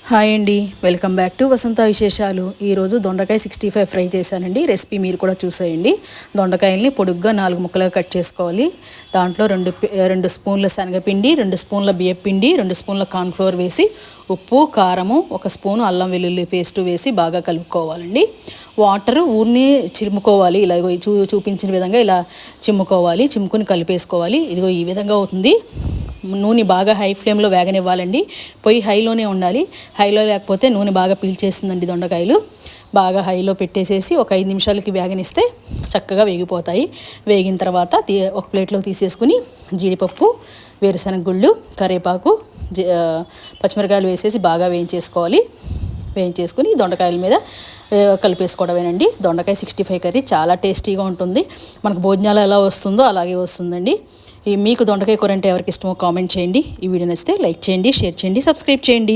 Hi అండి, welcome back to వసంత విశేషాలు. ఈరోజు దొండకాయ 65 ఫ్రై చేశానండి. రెసిపీ మీరు కూడా చూసేయండి. దొండకాయల్ని పొడుగ్గా 4 ముక్కలుగా కట్ చేసుకోవాలి. దాంట్లో 2 స్పూన్ల శనగపిండి, 2 స్పూన్ల బియ్యపిండి, 2 స్పూన్ల కార్న్ఫ్లోర్ వేసి ఉప్పు, కారము, 1 స్పూను అల్లం వెల్లుల్లి పేస్ట్ వేసి బాగా కలుపుకోవాలండి. వాటర్ ఊరిని చిమ్ముకోవాలి. ఇలా చూపించిన విధంగా ఇలా చిమ్ముకోవాలి. చిమ్ముకుని కలిపేసుకోవాలి. ఇదిగో ఈ విధంగా అవుతుంది. నూనె బాగా హై ఫ్లేమ్లో వేగనివ్వాలండి. పొయ్యి హైలోనే ఉండాలి. హైలో లేకపోతే నూనె బాగా పీల్చేస్తుందండి. దొండకాయలు బాగా హైలో పెట్టేసేసి ఒక 5 నిమిషాలకి వేగనిస్తే చక్కగా వేగిపోతాయి. వేగిన తర్వాత ఒక ప్లేట్లోకి తీసేసుకుని జీడిపప్పు, వేరుశనగ గుళ్ళు, కరివేపాకు, పచ్చిమిరకాయలు వేసేసి బాగా వేయించేసుకుని దొండకాయల మీద కలిపేసుకోవడమేనండి. దొండకాయ 65 కర్రీ చాలా టేస్టీగా ఉంటుంది. మనకు భోజనాలు ఎలా వస్తుందో అలాగే వస్తుందండి. మీకు దొండకాయ కూర అంటే ఎవరికి ఇష్టమో కామెంట్ చేయండి. ఈ వీడియో నచ్చితే లైక్ చేయండి, షేర్ చేయండి, సబ్స్క్రైబ్ చేయండి.